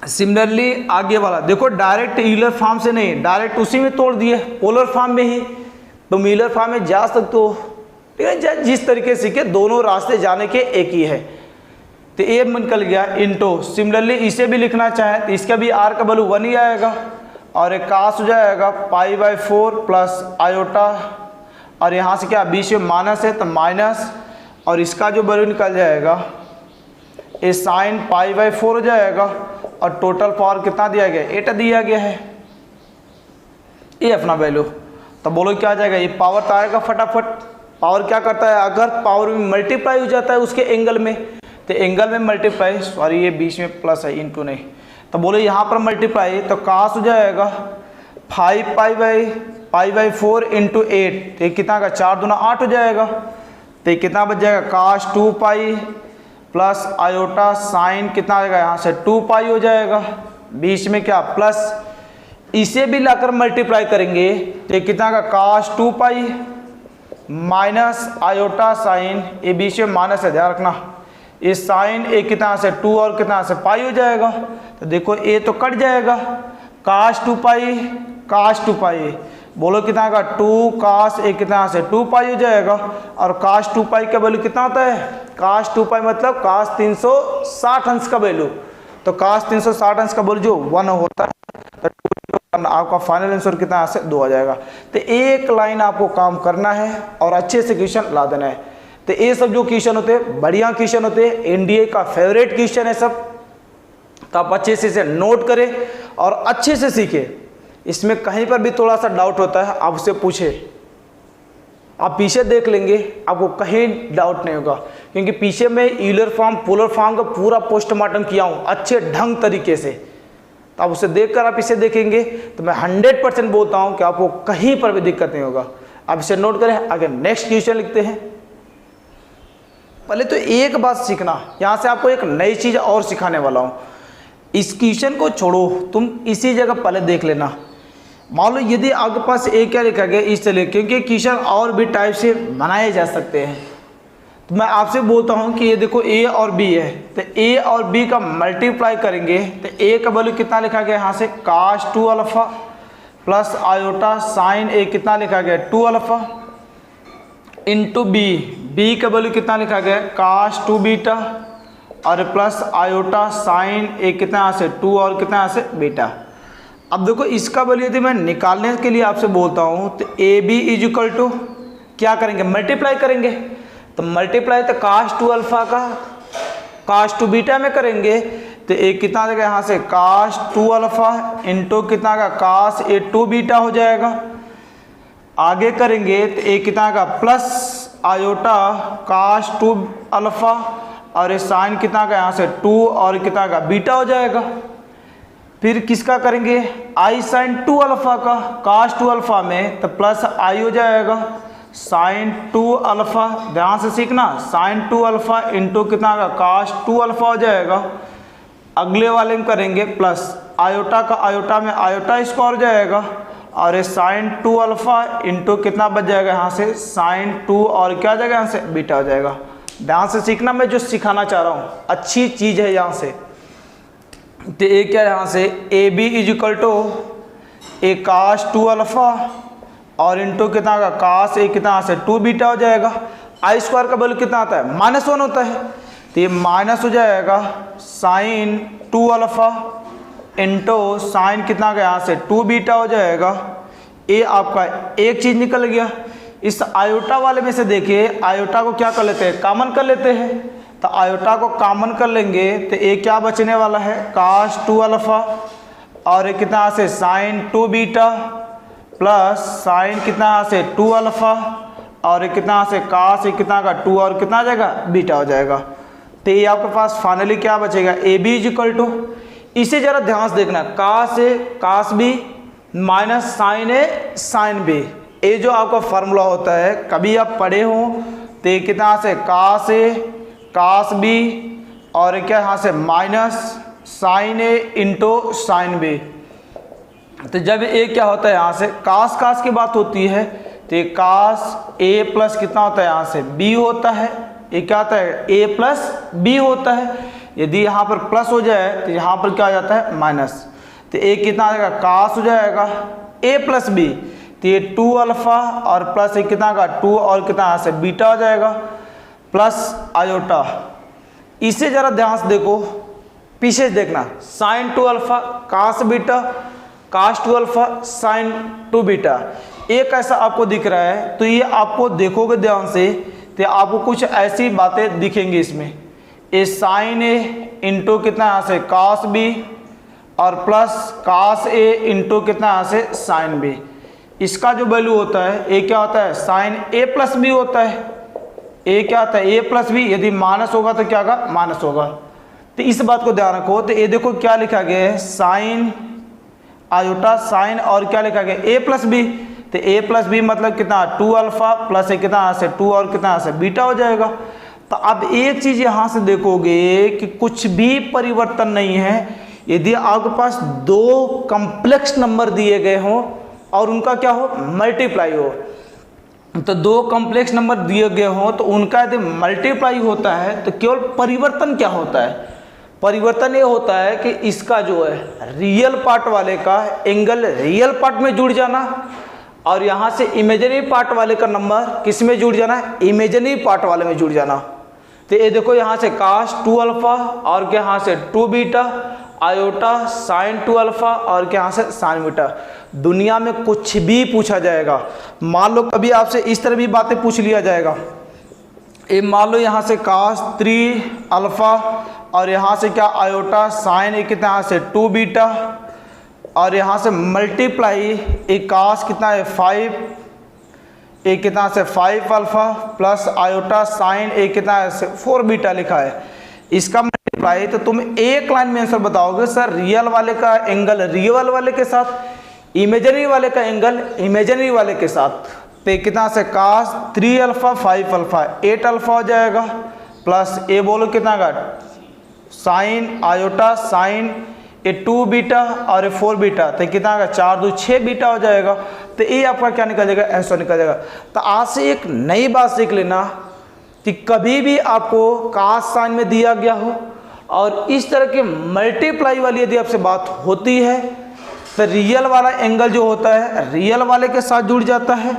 सिमिलरली आगे वाला देखो डायरेक्ट यूलर फॉर्म से नहीं, डायरेक्ट उसी में तोड़ दिए पोलर फॉर्म में ही, तुम यूलर फॉर्म में जा सकते हो, ठीक है। जिस तरीके से के दोनों रास्ते जाने के एक ही है। तो ये निकल गया इंटू, सिमिलरली इसे भी लिखना चाहे तो इसका भी आर का वैल्यू 1 ही आएगा और एक कास हो जाएगा π/4 प्लस आयोटा, और यहाँ से क्या बीच में माइनस है तो माइनस, और इसका जो वैल्यू निकल जाएगा ये साइन π/4 हो जाएगा, और टोटल पावर कितना दिया गया 8 दिया गया है, ये अपना वैल्यू। तो बोलो क्या आ जाएगा, ये पावर तो आएगा फटाफट। पावर क्या करता है, अगर पावर में मल्टीप्लाई हो जाता है उसके एंगल में, तो एंगल में मल्टीप्लाई, सॉरी ये बीच में प्लस है इंटू नहीं, तो बोलो यहाँ पर मल्टीप्लाई तो कास हो जाएगा 5 π/4 इंटू 8, तो कितना का 4 दूना 8 हो जाएगा। तो ये कितना बच जाएगा कास 2 पाई प्लस आयोटा साइन कितना आएगा यहाँ से 2 पाई हो जाएगा, बीच में क्या प्लस, इसे भी लाकर मल्टीप्लाई करेंगे तो ये कितना का कास 2 पाई माइनस आयोटा साइन, ये बीच में माइनस है ध्यान रखना, ये साइन एक कितना से 2 और कितना से पाई हो जाएगा। तो देखो ये तो कट जाएगा, काश 2 पाई बोलो कितना का 2 cos ए कितना से 2 पाई हो जाएगा, और cos 2 पाई का वैल्यू कितना होता है, cos 2 पाई मतलब cos 360 अंश का वैल्यू, तो cos 360 अंश का वैल्यू जो 1 होता है, तो 2 आपका फाइनल आंसर कितना से 2 आ जाएगा। तो एक लाइन आपको काम करना है और अच्छे से क्वेश्चन ला देना है। तो ये सब जो क्वेश्चन होते हैं बढ़िया क्वेश्चन होते हैं, एनडीए का फेवरेट क्वेश्चन है सब, तो आप अच्छे से इसे नोट करें और अच्छे से सीखें। इसमें कहीं पर भी थोड़ा सा डाउट होता है आप उससे पूछे, आप पीछे देख लेंगे आपको कहीं डाउट नहीं होगा, क्योंकि पीछे में यूलर फॉर्म पोलर फॉर्म का पूरा पोस्टमार्टम किया हूँ अच्छे ढंग तरीके से, तो आप उसे देखकर आप इसे देखेंगे तो मैं 100% बोलता हूँ कि आपको कहीं पर भी दिक्कत नहीं होगा। आप इसे नोट करें, आगे नेक्स्ट क्वेश्चन लिखते हैं। पहले तो एक बात सीखना, यहाँ से आपको एक नई चीज़ और सिखाने वाला हूँ। इस क्वेश्चन को छोड़ो, तुम इसी जगह पहले देख लेना। मान लो यदि आपके पास ए क्या लिखा गया इस तरह, क्योंकि क्वेश्चन और भी टाइप से बनाए जा सकते हैं, तो मैं आपसे बोलता हूँ कि ये देखो ए और बी है, तो ए और बी का मल्टीप्लाई करेंगे तो ए का वैल्यू कितना लिखा गया यहाँ से cos 2 alpha plus iota sine a कितना लिखा गया 2 अल्फा इंटू बी, बी का वैल्यू कितना लिखा गया cos 2 बीटा और प्लस आयोटा साइन ए कितना यहाँ से 2 और कितना यहाँ से बीटा। अब देखो इसका वैल्यू यदि मैं निकालने के लिए आपसे बोलता हूँ तो a b is equal to क्या करेंगे, मल्टीप्लाई करेंगे। तो मल्टीप्लाई तो cos 2 अल्फा का cos 2 बीटा में करेंगे तो ए कितना देगा यहाँ से cos 2 अल्फा इंटू कितना का cos ए 2 बीटा हो जाएगा। आगे करेंगे तो ए कितना का प्लस आयोटा cos 2 अल्फा और ये साइन कितना का यहाँ से 2 और कितना का बीटा हो जाएगा। फिर किसका करेंगे आई साइन 2 अल्फा का, cos 2 अल्फा में तो प्लस आई हो जाएगा साइन 2 अल्फा, ध्यान से सीखना, साइन 2 अल्फा इंटू कितना का cos 2 अल्फा हो जाएगा। अगले वाले में करेंगे प्लस आयोटा का आयोटा में आयोटा स्क्वायर हो जाएगा और ये साइन 2 अल्फा इंटू कितना बच जाएगा यहाँ से साइन 2 और क्या हो जाएगा यहाँ से बीटा हो जाएगा। ध्यान से सीखना, मैं जो सिखाना चाह रहा हूँ अच्छी चीज़ है यहाँ से। तो ये क्या यहाँ से a b is equal to a cos 2 alpha और इंटू कितना का cos ए कितना से 2 बीटा हो जाएगा। आई स्क्वायर का वैल्यू कितना आता है -1 होता है, तो ये माइनस हो जाएगा साइन 2 अल्फा इंटू साइन कितना का यहाँ से 2 बीटा हो जाएगा। ये आपका एक चीज़ निकल गया। इस आयोटा वाले में से देखिए आयोटा को क्या कर लेते हैं, कॉमन कर लेते हैं, तो आयोटा को कॉमन कर लेंगे तो ये क्या बचने वाला है cos 2 अल्फा और कितना से साइन 2 बीटा प्लस साइन कितना से 2 अल्फा और कितना से cos कितना का 2 और कितना आ जाएगा बीटा हो जाएगा। तो ये आपके पास फाइनली क्या बचेगा a b is equal to, इसे जरा ध्यान से देखना, cos a cos b minus sine a sine b, ये जो आपका फार्मूला होता है कभी आप पढ़े हो तो ये कितना से cos ए cos बी और क्या यहाँ से माइनस साइन ए इंटू साइन बी। तो जब ए क्या होता है यहाँ से cos की बात होती है तो ये cos ए प्लस कितना होता है यहाँ से b होता है, ये क्या होता है a प्लस b होता है। यदि यहाँ पर प्लस हो जाए तो यहाँ पर क्या हो जाता है माइनस, तो a कितना आ जाएगा cos हो जाएगा a प्लस b, तो ये 2 अल्फा और प्लस एक कितना का 2 और कितना यहाँ से बीटा हो जाएगा प्लस आयोटा। इसे जरा ध्यान से देखो, पीछे देखना, sine 2 alpha cos beta cos 2 alpha sine 2 beta, एक ऐसा आपको दिख रहा है। तो ये आपको देखोगे ध्यान से तो आपको कुछ ऐसी बातें दिखेंगी इसमें, ये साइन ए इंटू कितना यहाँ से cos बी और प्लस cos ए इंटू कितना यहाँ से साइन बी। इसका जो वैल्यू होता है ये क्या होता है साइन ए प्लस बी होता है। ए क्या होता है ए प्लस बी, यदि माइनस होगा तो क्या होगा माइनस होगा। तो इस बात को ध्यान रखो। तो ये देखो क्या लिखा गया है साइन आयोटा साइन और क्या लिखा गया ए प्लस बी, तो ए प्लस बी मतलब कितना 2 अल्फा प्लस ए कितना से 2 और कितना से बीटा हो जाएगा। तो अब एक चीज़ यहाँ से देखोगे कि कुछ भी परिवर्तन नहीं है। यदि आपके पास 2 कॉम्प्लेक्स नंबर दिए गए हों और उनका क्या हो मल्टीप्लाई हो, तो 2 कॉम्प्लेक्स नंबर दिए गए हों तो उनका यदि मल्टीप्लाई होता है तो केवल परिवर्तन क्या होता है, परिवर्तन ये होता है कि इसका जो है रियल पार्ट वाले का एंगल रियल पार्ट में जुड़ जाना और यहाँ से इमेजिनरी पार्ट वाले का नंबर किस में जुड़ जाना है, इमेजिनरी पार्ट वाले में जुड़ जाना। तो ये देखो यहाँ से cos 2 अल्फा और क्या यहाँ से 2 बीटा, आयोटा sin 2 अल्फा और क्या यहाँ से sin बीटा। दुनिया में कुछ भी पूछा जाएगा, मान लो कभी आपसे इस तरह भी बातें पूछ लिया जाएगा, ये मान लो यहाँ से cos 3 अल्फा और यहाँ से क्या आयोटा sin कितना यहाँ से 2 बीटा और यहाँ से मल्टीप्लाई एक cos कितना है 5, एक कितना से 5 अल्फा प्लस आयोटा साइन एक कितना है 4 बीटा लिखा है, इसका मल्टीप्लाई। तो तुम एक लाइन में आंसर बताओगे सर रियल वाले का एंगल रियल वाले के साथ, इमेजिनरी वाले का एंगल इमेजिनरी वाले के साथ। तो कितना से cos 3 अल्फा 5 अल्फा 8 अल्फा हो जाएगा प्लस ए बोलो कितना का साइन आयोटा साइन ये 2 बीटा और 4 बीटा, तो कितना का 4 2 6 बीटा हो जाएगा। तो ये आपका क्या निकल जाएगा, आंसर निकल जाएगा। तो आज से एक नई बात सीख लेना कि कभी भी आपको cos साइन में दिया गया हो और इस तरह के मल्टीप्लाई वाली यदि आपसे बात होती है तो रियल वाला एंगल जो होता है रियल वाले के साथ जुड़ जाता है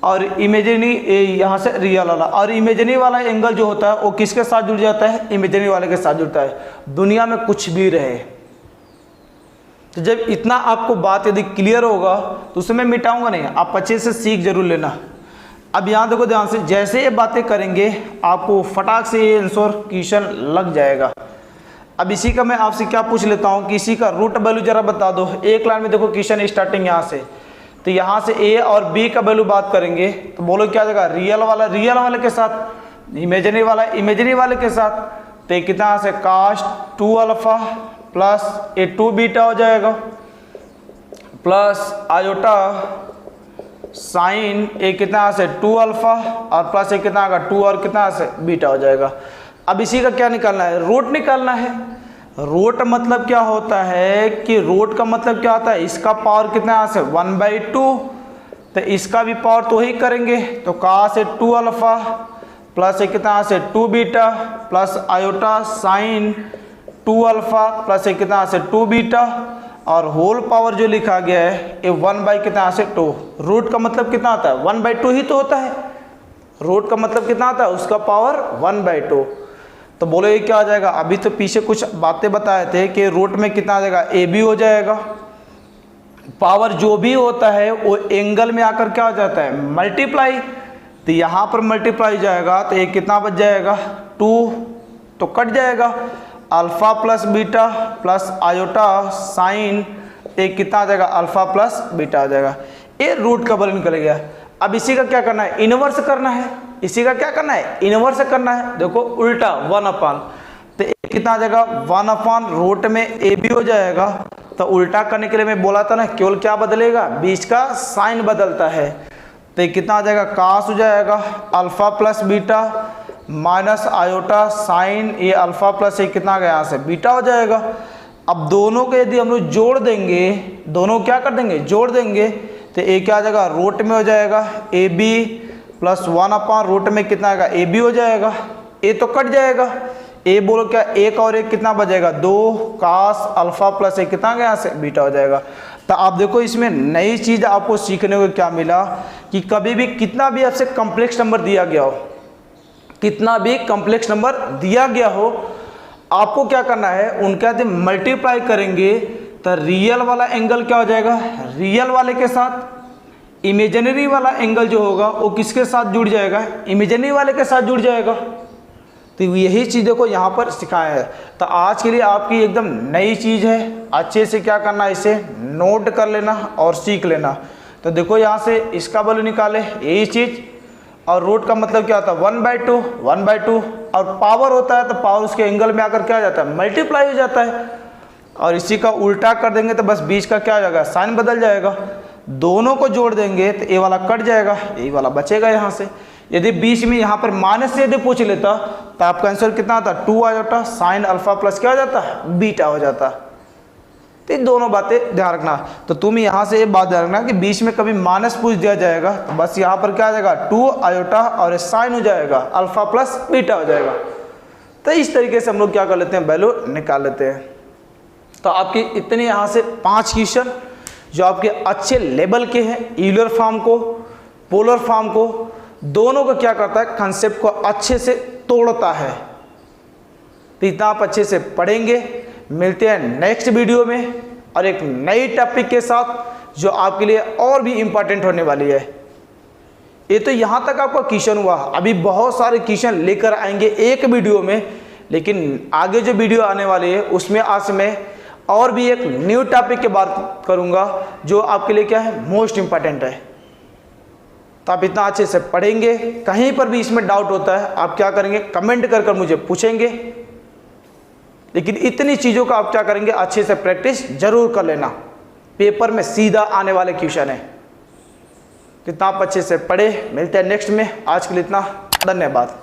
और इमेजिनरी यहाँ से रियल वाला, और इमेजिनरी वाला एंगल जो होता है वो किसके साथ जुड़ जाता है, इमेजिनरी वाले के साथ जुड़ता है, दुनिया में कुछ भी रहे। तो जब इतना आपको बात यदि क्लियर होगा तो उसे मैं मिटाऊंगा नहीं, आप अच्छे से सीख जरूर लेना। अब यहाँ देखो ध्यान से, जैसे ये बातें करेंगे आपको फटाक से ये आंसर क्वेश्चन लग जाएगा। अब इसी का मैं आपसे क्या पूछ लेता हूँ कि इसी का रूट वैल्यू जरा बता दो। एक लाइन में देखो क्वेश्चन स्टार्टिंग यहाँ से, तो यहाँ से ए और बी का वैल्यू बात करेंगे तो बोलो क्या जगह रियल वाले के साथ, इमेजिनरी वाला इमेजिनरी वाले के साथ। तो कितना से cos 2 अल्फा प्लस ए 2 बीटा हो जाएगा प्लस आयोटा साइन ए कितना से 2 अल्फा और प्लस ए कितना का 2 और कितना से बीटा हो जाएगा। अब इसी का क्या निकालना है, रूट निकालना है। रूट मतलब क्या होता है कि रूट का मतलब क्या होता है, इसका पावर कितना से 1/2, तो इसका भी पावर तो ही करेंगे। तो cos 2 अल्फा प्लस ए कितना से 2 beta plus iota sine 2 alpha plus एक कितना से 2 बीटा और होल पावर जो लिखा गया है ये 1 कितना से 2। रूट का मतलब कितना होता है 1/2 ही तो होता है, रूट का मतलब कितना होता है उसका पावर 1/2। तो बोलो ये क्या हो जाएगा, अभी तो पीछे कुछ बातें बताए थे कि रूट में कितना आ जाएगा ए बी हो जाएगा। पावर जो भी होता है वो एंगल में आकर क्या हो जाता है मल्टीप्लाई, तो यहाँ पर मल्टीप्लाई जाएगा तो एक कितना बच जाएगा 2, तो कट जाएगा alpha plus beta plus iota sign एक कितना आ जाएगा अल्फा प्लस बीटा आ जाएगा। ये रूट का वैल्यू निकल गया। अब इसी का क्या करना है, इनवर्स करना है। इसी का क्या करना है, इनवर्स करना है। देखो उल्टा 1/, तो एक कितना आ जाएगा 1/, रूट में ए बी हो जाएगा। तो उल्टा करने के लिए मैं बोला था ना केवल क्या बदलेगा, बीच का साइन बदलता है। तो ये कितना आ जाएगा cos हो जाएगा alpha plus beta minus iota sign ये अल्फा प्लस एक कितना गया यहाँ से बीटा हो जाएगा। अब दोनों को यदि हम लोग जोड़ देंगे, दोनों क्या कर देंगे जोड़ देंगे, तो ए क्या आ जाएगा रूट में हो जाएगा ए बी प्लस 1/, रूट में कितना आएगा ए बी हो जाएगा। ए तो कट जाएगा, ए बोलो क्या एक और एक कितना बचेगा 2 cos अल्फा प्लस एक कितना गया यहाँ से बीटा हो जाएगा। तो आप देखो इसमें नई चीज़ आपको सीखने को क्या मिला कि कभी भी कितना भी आपसे कॉम्प्लेक्स नंबर दिया गया हो, कितना भी कॉम्प्लेक्स नंबर दिया गया हो, आपको क्या करना है उनके साथ मल्टीप्लाई करेंगे तो रियल वाला एंगल क्या हो जाएगा रियल वाले के साथ, इमेजिनरी वाला एंगल जो होगा वो किसके साथ जुड़ जाएगा इमेजिनरी वाले के साथ जुड़ जाएगा। तो यही चीज़ देखो यहाँ पर सिखाया है। तो आज के लिए आपकी एकदम नई चीज़ है, अच्छे से क्या करना इसे नोट कर लेना और सीख लेना। तो देखो यहाँ से इसका वैल्यू निकाले यही चीज़, और रूट का मतलब क्या होता है 1/2 और पावर होता है तो पावर उसके एंगल में आकर क्या हो जाता है मल्टीप्लाई हो जाता है। और इसी का उल्टा कर देंगे तो बस बीच का क्या हो जाएगा साइन बदल जाएगा। दोनों को जोड़ देंगे तो ए वाला कट जाएगा, ए वाला बचेगा यहाँ से। यदि बीच में यहाँ पर माइनस से यदि पूछ लेता तो आपका आंसर कितना आता 2 आ जाता, साइन अल्फा प्लस क्या हो जाता बीटा हो जाता। तो ये दोनों बातें ध्यान रखना। तो तुम यहाँ से ये बात ध्यान रखना कि बीच में कभी माइनस पूछ दिया जाएगा तो बस यहाँ पर क्या आ जाएगा 2 आयोटा और साइन हो जाएगा अल्फा प्लस बीटा हो जाएगा। तो इस तरीके से हम लोग क्या कर लेते हैं वैल्यू निकाल लेते हैं। तो आपकी इतने यहाँ से 5 क्वेश्चन जो आपके अच्छे लेवल के हैं, यूलर फॉर्म को, पोलर फॉर्म को, दोनों को क्या करता है, कंसेप्ट को अच्छे से तोड़ता है। तो इतना आप अच्छे से पढ़ेंगे। मिलते हैं नेक्स्ट वीडियो में और एक नई टॉपिक के साथ जो आपके लिए और भी इम्पोर्टेंट होने वाली है। ये तो यहाँ तक आपका क्वेश्चन हुआ, अभी बहुत सारे क्वेश्चन लेकर आएंगे एक वीडियो में, लेकिन आगे जो वीडियो आने वाली है उसमें आज मैं और भी एक न्यू टॉपिक की बात करूँगा जो आपके लिए क्या है, मोस्ट इम्पॉर्टेंट है। तो आप इतना अच्छे से पढ़ेंगे। कहीं पर भी इसमें डाउट होता है आप क्या करेंगे, कमेंट कर मुझे पूछेंगे। लेकिन इतनी चीज़ों का आप क्या करेंगे, अच्छे से प्रैक्टिस जरूर कर लेना, पेपर में सीधा आने वाले क्वेश्चन है। कितना आप अच्छे से पढ़े। मिलते हैं नेक्स्ट में, आज के लिए इतना, धन्यवाद।